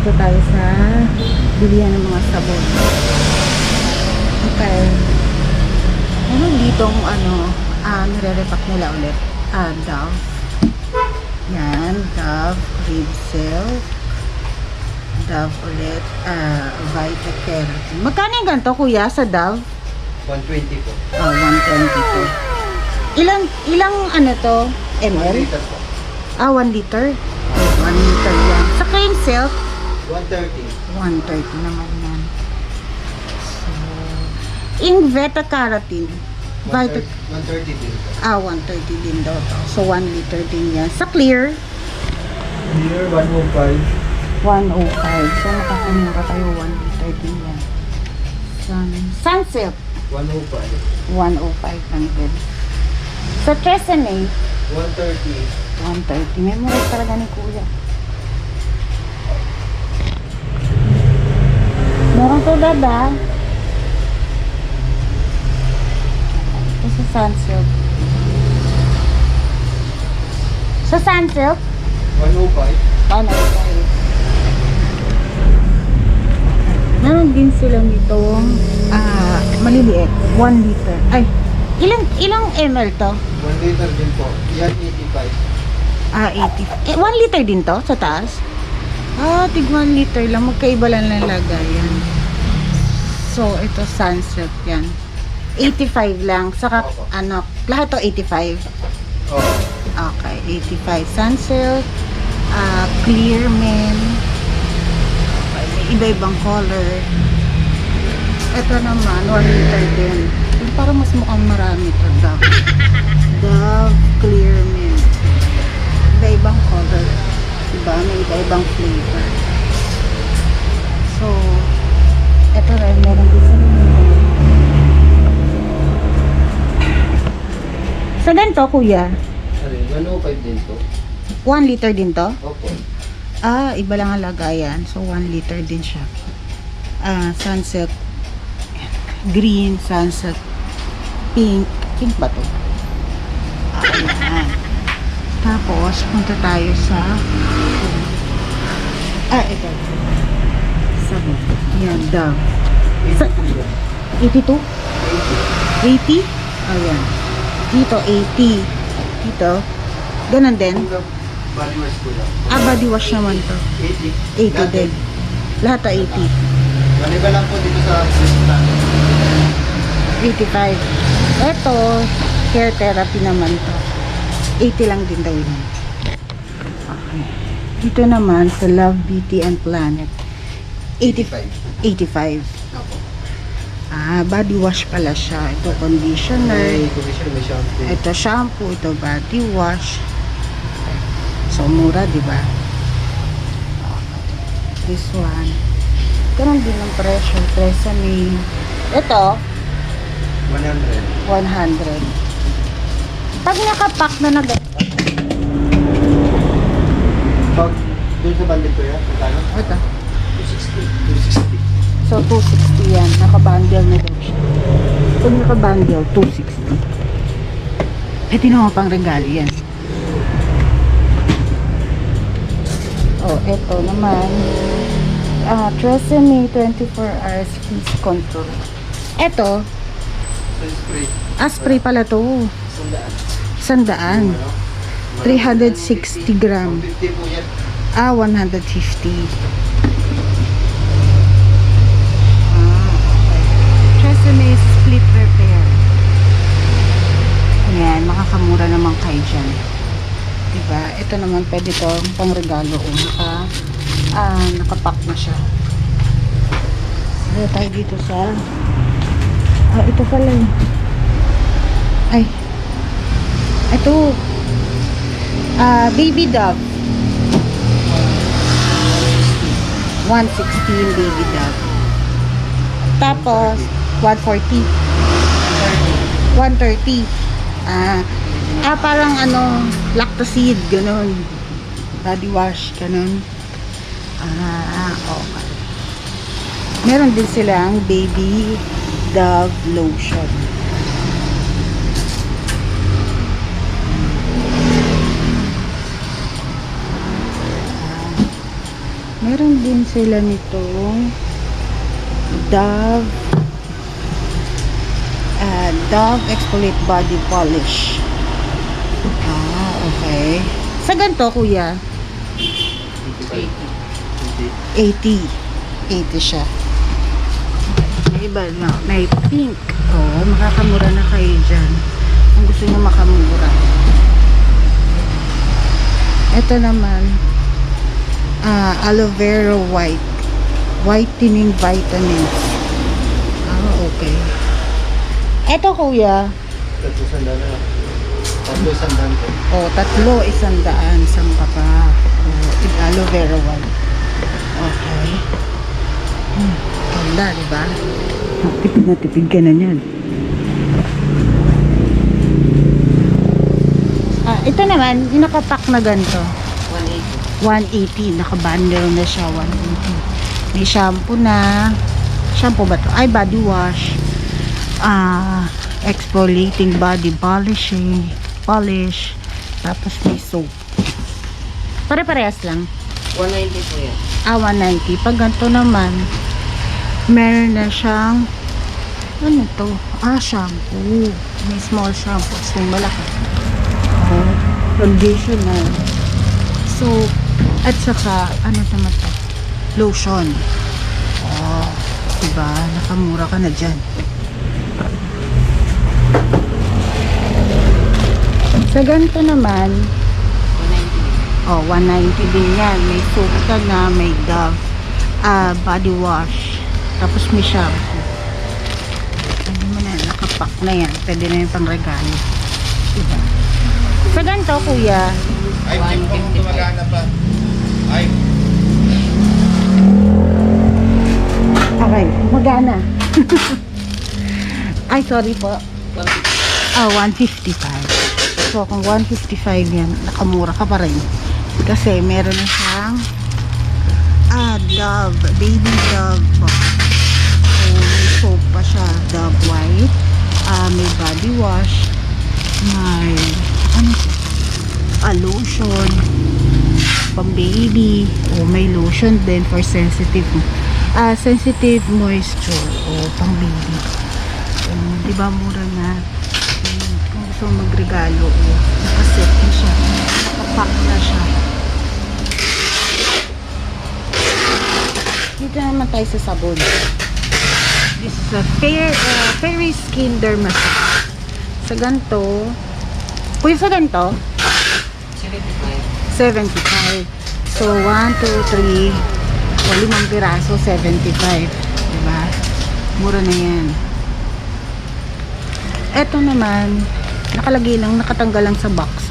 Dito tayo sa bilihan ng mga sabon. Okay. Ano ditong nire-repack nila ulit? Dove. Yan, Dove, Rib Silk. Dove ulit, Vitacare. Magkano yung ganito, kuya, sa Dove? 120 po. 120 po. Ilang ano to? 1 ml? liter po. 1 liter. 1 liter yan. Sa cream silk, 130. 130 naman yan. So, in Veta-Carotene, 130 din po. 130 din daw to. So, 1 liter din yan. Sa clear, Here, 105. 105. So, makakamura tayo 1 liter din yan. Sunsilk, 105. 105 lang din. Sa Tresemme, 130. 130. May mura talaga ni kuya. Meron to dada. Ito sa Sunsilk. Sa Sunsilk, 105. 105. Meron din sila nitong maliliit. 1 liter. Ay, ilang ml to? 1 liter din po. Yan, 85. 80. 1 liter din to sa taas? Tig 1 liter lang. Magkaiba lang ng lagayan. So, ito Sunsilk yan. 85 lang. Saka, Opo. lahat to 85. Oh. Okay, 85 Sunsilk. Clear Men. Okay, may iba-ibang color. Ito naman, 1 liter din. Parang mas mukhang marami ito. Dove. Dove Clear Men. Iba-ibang color. Diba? May iba-ibang flavor. So, ito rin, meron din sa sa ganito, kuya, Sorry, 105 din po. 1 liter din to? Opo. Iba lang ang lagayan. So, 1 liter din siya. Sunsilk green, Sunsilk pink. Pink ba to? Ayan. Tapos, punta tayo sa ito. Sabon. Yan, Dove. 82? 80? Ayan. Dito, 80. Dito, ganun din. Body wash po lang. Body wash naman to. 80. 80 din. Lahat to 80. Maliba lang po dito sa restaurant. 85. Ito, hair therapy naman to. 80 lang din daw yun. Okay. Dito naman sa Love, Beauty and Planet. 85. 85. Opo. Body wash pala siya. Ito conditioner. May conditioner, may shampoo. Ito shampoo, ito body wash. So mura, di ba? This one. Ganun din ang presyo. Tresemme. Ito, 100. 100. Pag nakapack na Pag doon sa bandit ko yan, magkano? ito. 260. 260. So, 260 yan. Naka-bundle na daw siya. Pag naka-bundle, 260. Tinawa pang regalo yan. Eto naman. Tresemme 24 hours fleece control. Eto, So, spray. spray pala to. Sandaan. 100. 360 gram. 150 po yan. 150. Tresemme split repair. Ayan, makakamura naman kayo dyan. Diba? Ito naman pwede to pang regalo. Nakapack na siya. Dito tayo dito sa ito pala yun. Ay. Ito. Baby Dove. 116 Baby Dove. Tapos, 140. 130. Parang lactacid, ganun. Body wash, ganun. Okay. Meron din silang Baby Dove lotion. Meron din sila nitong Dove Dove Exfoliate Body Polish. Okay. Sa ganito, kuya? 80. 80 siya. May iba na. May pink. Makakamura na kayo dyan. Kung gusto nyo makamura. Ito naman, aloe vera white. Whitening vitamins. Okay. Ito, kuya. Tatlo sandaan na. Tatlo sandaan ko. Tatlo, 100. Samba pa. Aloe vera white. Okay. Ganda, diba? Tipid na tipid ka na yan. Ito naman, yung nakapack na ganito. 180. Nakabundle na siya, 180. May shampoo na. Shampoo ba to? Ay, body wash. Exfoliating body polish. Tapos may soap. Pare-parehas lang. 190 po yan. 190. Pag ganito naman, meron na siyang ano to? Shampoo. May small shampoo. May malaki. Conditioner. Soap. At saka, ano naman to? Lotion. Diba? Nakamura ka na dyan. Sa ganito naman, 190 din yan. May soap ka na, may Dove body wash. Tapos may shampoo. Ano mo na, nakapack na yan. Pwede na yung pang regalo. Diba? Sa ganito, kuya, Ay, check ko kung gumagana pa. Ay, okay, magana. Ay, sorry po. 155. So, kung 155 yan, nakamura ka pa rin. Kasi, meron na siyang Dove, baby Dove po. So, may soap pa siya, Dove white. May body wash. May, lotion. Pang baby. May lotion din for sensitive moisture. Pang baby. Diba mura na? Kung gusto mo magregalo, nakaset na siya. Nakapack na siya. Dito naman tayo sa sabon. This is a Fairy Skin Dermacy. Sa ganito, kuya, sa ganito, 75. So, 1, 2, 3, 5 piraso, 75. Diba? Mura na yan. Ito naman, nakalagay lang, nakatanggal lang sa box.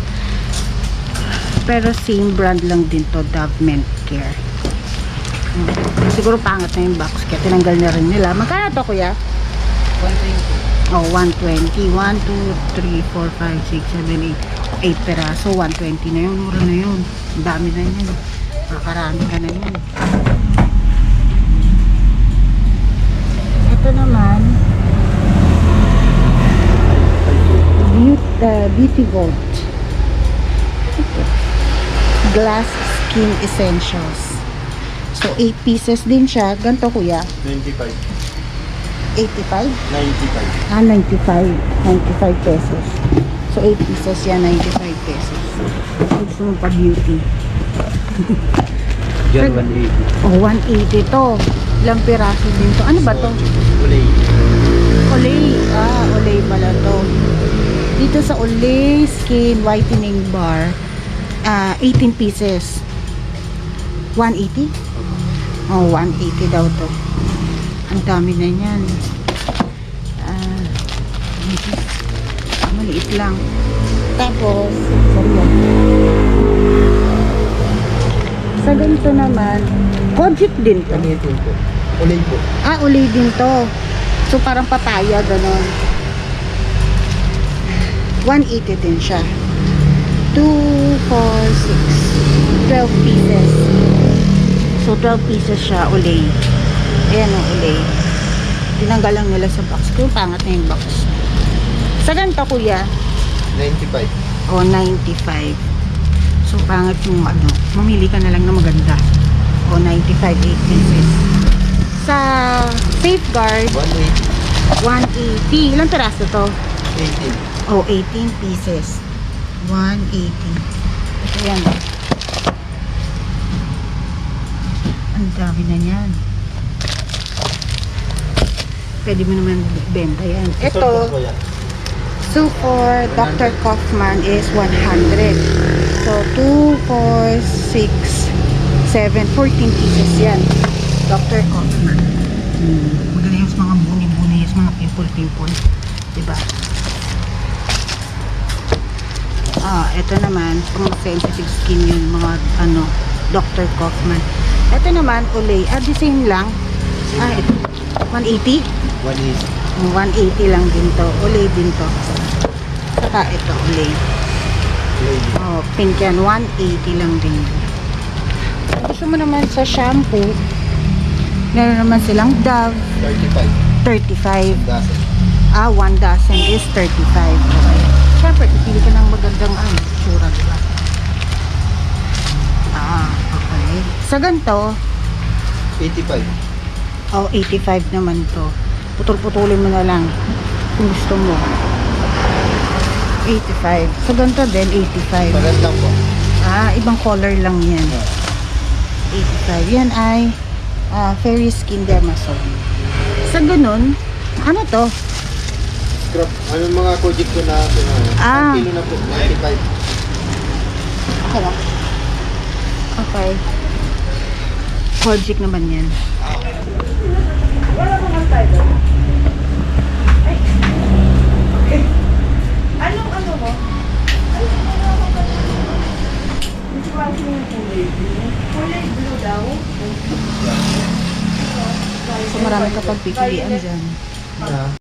Pero same brand lang din to, Dove Men Care. Siguro pangit na yung box, kaya tinanggal na rin nila. Magkano to, kuya? 120. 1, 2, 3, 4, 5, 6, 7, 8. 8 peraso, 120 na yun. Mura na yun. Ang dami na yun. Makakarami ka na yun. Ito naman, Beauty Vault. Glass Skin Essentials. So, 8 pieces din siya. Ganito, kuya? 95. 85? 95. 95. 95 pesos. So, 8 pieces yan, 95 pesos. Gusto mo pa beauty. Diyan 180. 180 to. Ilang piraso din to. Ano ba to? Ulay. Olay. Olay pala to. Dito sa Olay Skin Whitening Bar, 18 pieces. 180? 180 daw to. Ang dami na yan. Maliit lang. Tapos, sa ganito naman, Kojic din to. Ano ito po? Ulay po. Ulay din to. So, parang papaya, ganon. 180 din siya. 2, 4, 6. 12 pieces. So, 12 pieces siya, ulay. Ayan ang ulay. Tinanggal lang nila sa box. Kung pangat na yung box. Sa ganito, kuya? 95. 95. So, pangit yung mamili ka na lang na maganda. O, 95, 8 pieces. Sa Safeguard, 180. 180. Ilang piraso to? 18. Oh, 18 pieces. 180. Ito yan. Ang dami na yan. Pwede mo naman benta yan. Ito, so for Dr. Kaufman is 100. So, 2, 4, 6, 7, 14 pieces yan. Dr. Kaufman. Magaling yung mga buni-buni, yung mga pimple-pimple. Diba? Ito naman, pang sensitive skin yun, mga Dr. Kaufman. Ito naman, Olay. The same lang. Ito. 180? 180. 180 lang din to. Olay din to. Saka ito, Olay. Pink yan. 180 lang din. Gusto mo naman sa shampoo, meron naman silang Dove. 35. 35. Dozen. 1 dozen is 35. Okay. Siyempre, pipili ka ng magandang tsura, diba? Okay. Sa ganito, 85. 85 naman to. Putol-putulin mo na lang kung gusto mo. 85. Sa ganito din, 85. Parang lang po. Ibang color lang yan. 85. Yan ay Fairy Skin Dermasol. Sa ganun, ano to? Scrub. Anong mga kojik ko na kilo na po? 95. Okay. Kojic naman yan. Wala naman tayo. Ay. Okay. Anong ano mo? Ay, wala akong hindi ko alam yung kulay blue. Kulay blue daw. So marami ka pagpipilian dyan. Ah.